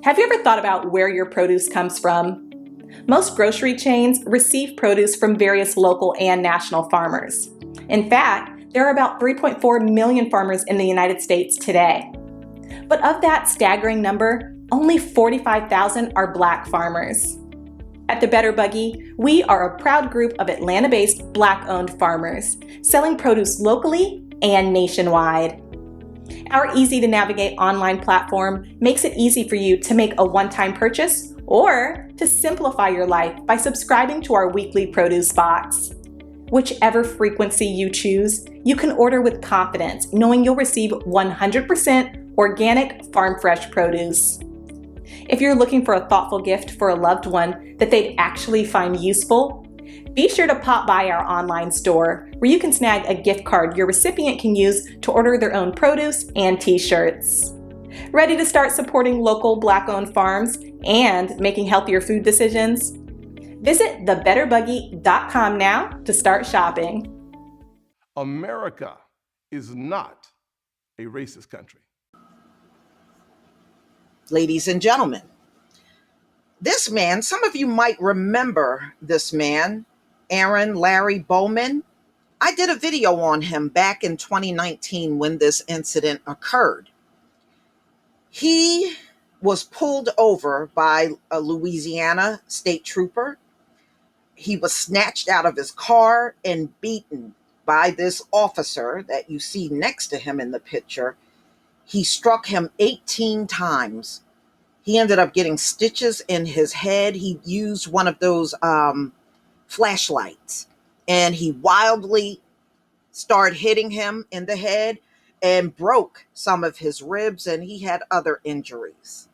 Have you ever thought about where your produce comes from? Most grocery chains receive produce from various local and national farmers. In fact, there are about 3.4 million farmers in the United States today. But of that staggering number, only 45,000 are Black farmers. At the Better Buggy, we are a proud group of Atlanta-based Black-owned farmers, selling produce locally and nationwide. Our easy-to-navigate online platform makes it easy for you to make a one-time purchase or to simplify your life by subscribing to our weekly produce box. Whichever frequency you choose, you can order with confidence, knowing you'll receive 100% organic farm-fresh produce. If you're looking for a thoughtful gift for a loved one that they'd actually find useful, be sure to pop by our online store where you can snag a gift card your recipient can use to order their own produce and t-shirts. Ready to start supporting local Black-owned farms and making healthier food decisions? Visit thebetterbuggy.com now to start shopping. America is not a racist country. Ladies and gentlemen, this man, some of you might remember this man, Aaron Larry Bowman. I did a video on him back in 2019 when this incident occurred. He was pulled over by a Louisiana state trooper. He was snatched out of his car and beaten by this officer that you see next to him in the picture. He struck him 18 times. He ended up getting stitches in his head. He used one of those flashlights, and he wildly started hitting him in the head and broke some of his ribs, and he had other injuries.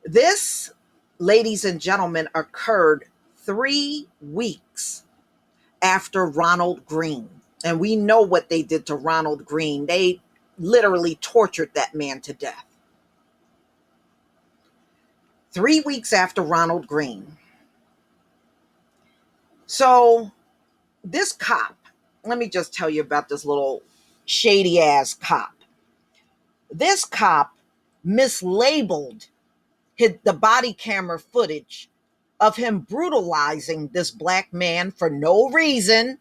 This, ladies and gentlemen, occurred 3 weeks after Ronald Green. And we know what they did to Ronald Green. They literally tortured that man to death. 3 weeks after Ronald Green. So this cop, let me just tell you about this little shady ass cop. This cop mislabeled the body camera footage of him brutalizing this Black man for no reason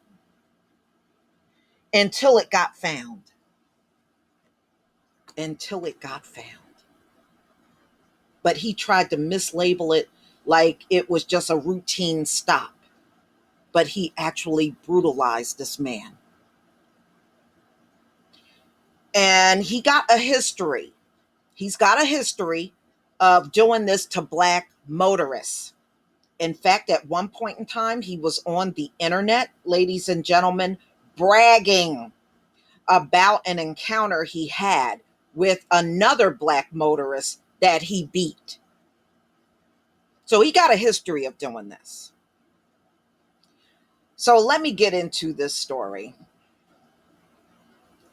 until it got found. Until it got found. But he tried to mislabel it like it was just a routine stop. But he actually brutalized this man. And he got a history. He's got a history of doing this to Black motorists. In fact, at one point in time, he was on the internet, ladies and gentlemen, bragging about an encounter he had with another Black motorist that he beat. So he got a history of doing this. So let me get into this story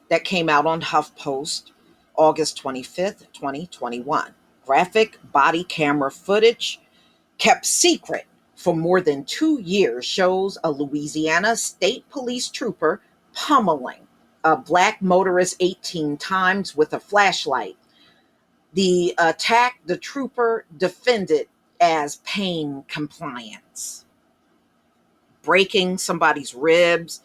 that came out on HuffPost, August 25th, 2021. Graphic body camera footage kept secret for more than 2 years shows a Louisiana state police trooper pummeling a Black motorist 18 times with a flashlight. The attack, the trooper defended as pain compliance. Breaking somebody's ribs,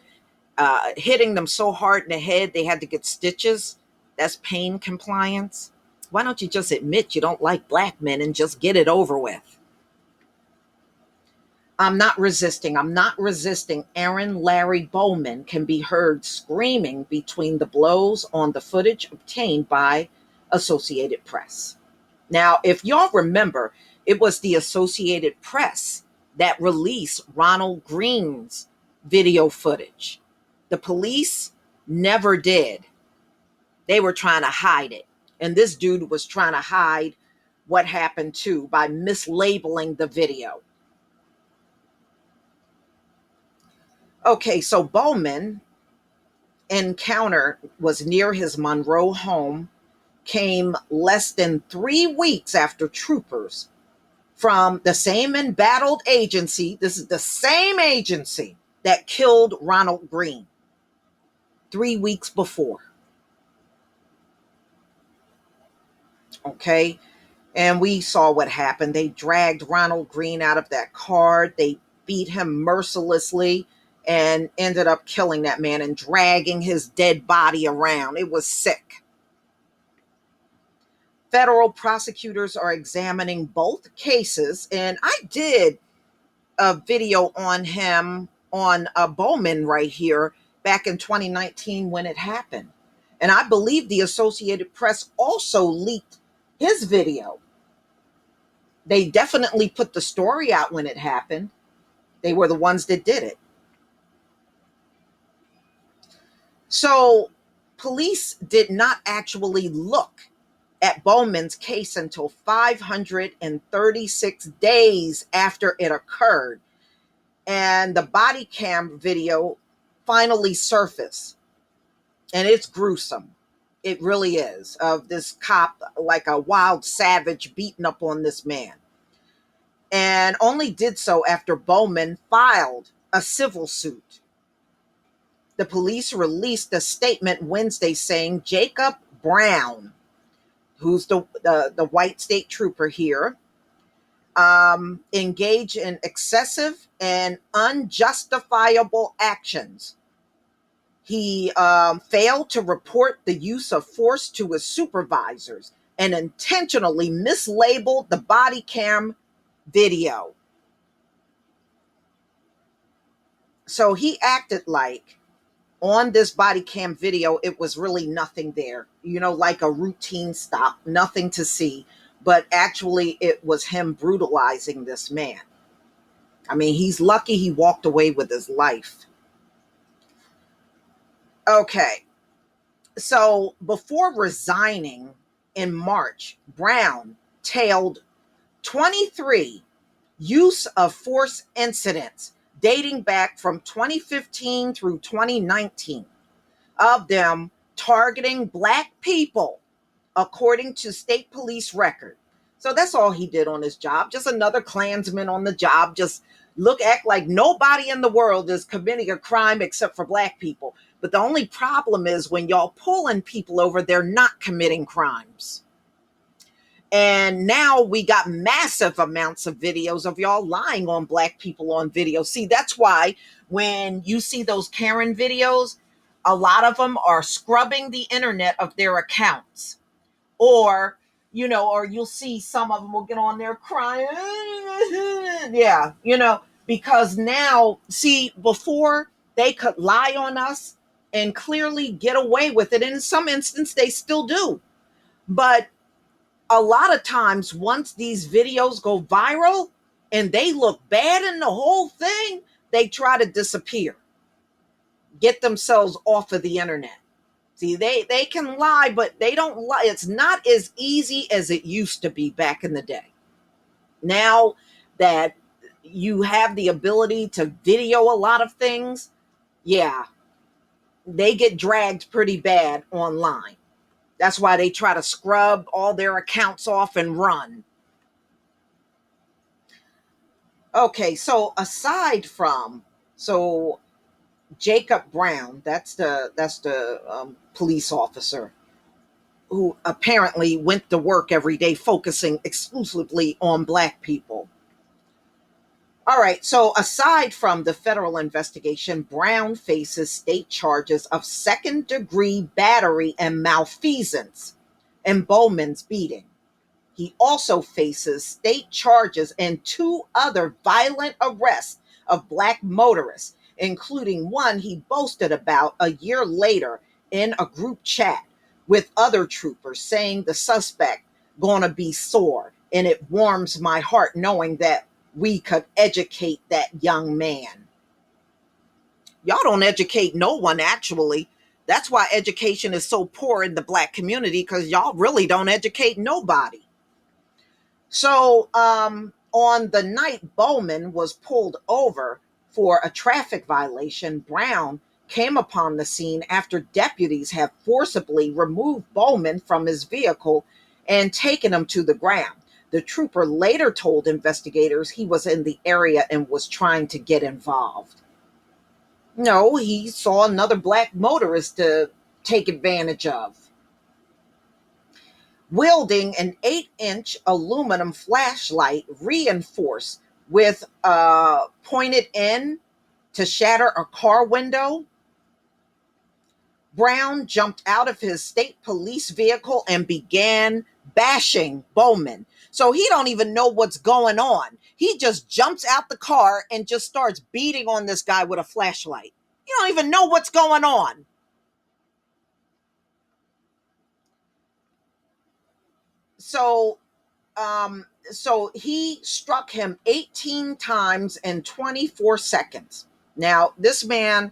hitting them so hard in the head they had to get stitches. That's pain compliance. Why don't you just admit you don't like Black men and just get it over with? I'm not resisting. Aaron Larry Bowman can be heard screaming between the blows on the footage obtained by Associated Press. Now, if y'all remember, it was the Associated Press that released Ronald Green's video footage. The police never did. They were trying to hide it. And this dude was trying to hide what happened too by mislabeling the video. Okay, so Bowman encounter was near his Monroe home, came less than 3 weeks after troopers from the same embattled agency, this is the same agency that killed Ronald Green 3 weeks before. Okay, And we saw what happened. They dragged Ronald Green out of that car. They beat him mercilessly and ended up killing that man and dragging his dead body around. It was sick. Federal prosecutors are examining both cases, and I did a video on him on Bowman right here back in 2019 when it happened. And I believe the Associated Press also leaked his video. They definitely put the story out when it happened. They were the ones that did it. So police did not actually look at Bowman's case until 536 days after it occurred. And the body cam video finally surfaced. And it's gruesome. It really is. Of this cop, like a wild savage, beating up on this man. And only did so after Bowman filed a civil suit. The police released a statement Wednesday saying Jacob Brown, who's the white state trooper here, engaged in excessive and unjustifiable actions. He failed to report the use of force to his supervisors and intentionally mislabeled the body cam video. So he acted like on this body cam video, it was really nothing there, like a routine stop, nothing to see. But actually, it was him brutalizing this man. I mean, he's lucky he walked away with his life. Okay. So before resigning in March, Brown tailed 23 use of force incidents dating back from 2015 through 2019, of them targeting Black people, according to state police record. So that's all he did on his job. Just another Klansman on the job. Just act like nobody in the world is committing a crime except for Black people. But the only problem is when y'all pulling people over, they're not committing crimes. And now we got massive amounts of videos of y'all lying on Black people on video. See, that's why when you see those Karen videos, a lot of them are scrubbing the internet of their accounts. Or, or you'll see some of them will get on there crying. Yeah, because now, see, before they could lie on us and clearly get away with it. And in some instances, they still do. But a lot of times, once these videos go viral and they look bad in the whole thing, they try to disappear, get themselves off of the internet. See, they can lie, but they don't lie. It's not as easy as it used to be back in the day. Now that you have the ability to video a lot of things, yeah, they get dragged pretty bad online. That's why they try to scrub all their accounts off and run. Okay, so Jacob Brown, that's the police officer who apparently went to work every day focusing exclusively on Black people. All right, so aside from the federal investigation, Brown faces state charges of second-degree battery and malfeasance in Bowman's beating. He also faces state charges and 2 other violent arrests of Black motorists, including one he boasted about a year later in a group chat with other troopers, saying the suspect gonna be sore. And it warms my heart knowing that we could educate that young man. Y'all don't educate no one, actually. That's why education is so poor in the Black community, because y'all really don't educate nobody. So on the night Bowman was pulled over for a traffic violation, Brown came upon the scene after deputies have forcibly removed Bowman from his vehicle and taken him to the ground. The trooper later told investigators he was in the area and was trying to get involved. No, he saw another Black motorist to take advantage of. wielding an 8-inch aluminum flashlight reinforced with pointed end to shatter a car window. Brown jumped out of his state police vehicle and began bashing Bowman. So he don't even know what's going on. He just jumps out the car and just starts beating on this guy with a flashlight. You don't even know what's going on. So he struck him 18 times in 24 seconds. Now, this man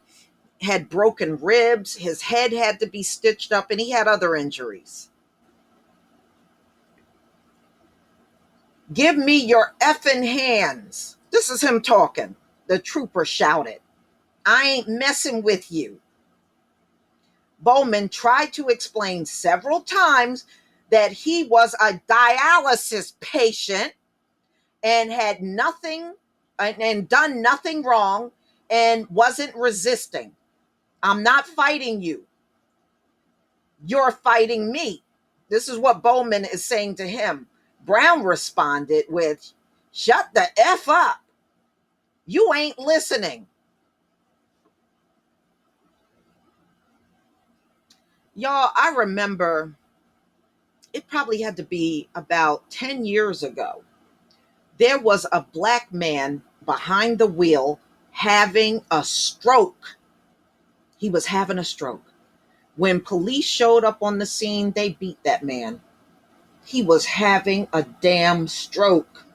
had broken ribs, his head had to be stitched up, and he had other injuries. Give me your effing hands. This is him talking. The trooper shouted. I ain't messing with you. Bowman tried to explain several times that he was a dialysis patient and had nothing and done nothing wrong and wasn't resisting. I'm not fighting you. You're fighting me. This is what Bowman is saying to him. Brown responded with, shut the F up. You ain't listening. Y'all, I remember it probably had to be about 10 years ago. There was a black man behind the wheel having a stroke. He was having a stroke. When police showed up on the scene, they beat that man. He was having a damn stroke.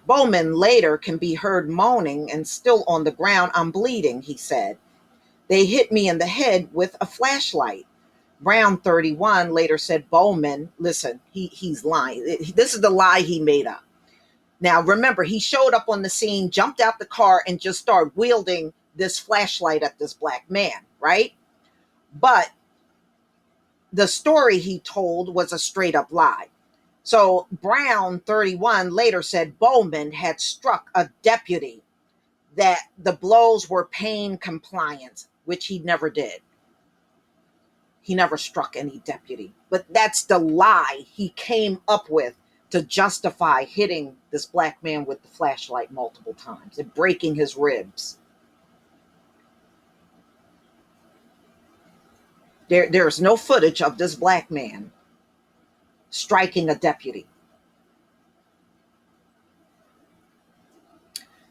Bowman later can be heard moaning and still on the ground. I'm bleeding, he said. They hit me in the head with a flashlight. Brown, 31, later said, Bowman, listen, he's lying. This is the lie he made up. Now, remember, he showed up on the scene, jumped out the car, and just started wielding this flashlight at this black man, right? But the story he told was a straight up lie. So Brown, 31, later said Bowman had struck a deputy, that the blows were pain compliant, which he never did. He never struck any deputy. But that's the lie he came up with to justify hitting this black man with the flashlight multiple times and breaking his ribs. There's no footage of this black man striking a deputy.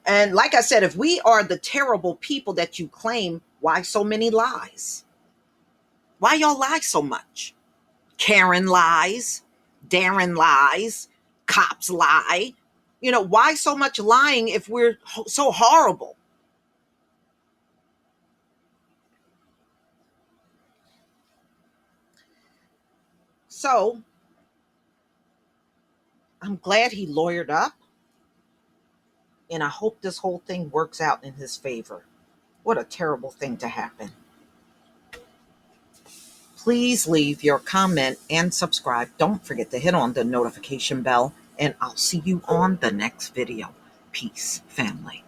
And like I said, if we are the terrible people that you claim, why so many lies? Why y'all lie so much? Karen lies, Darren lies, cops lie. You know, why so much lying if we're so horrible? So I'm glad he lawyered up, and I hope this whole thing works out in his favor. What a terrible thing to happen. Please leave your comment and subscribe. Don't forget to hit on the notification bell, and I'll see you on the next video. Peace, family.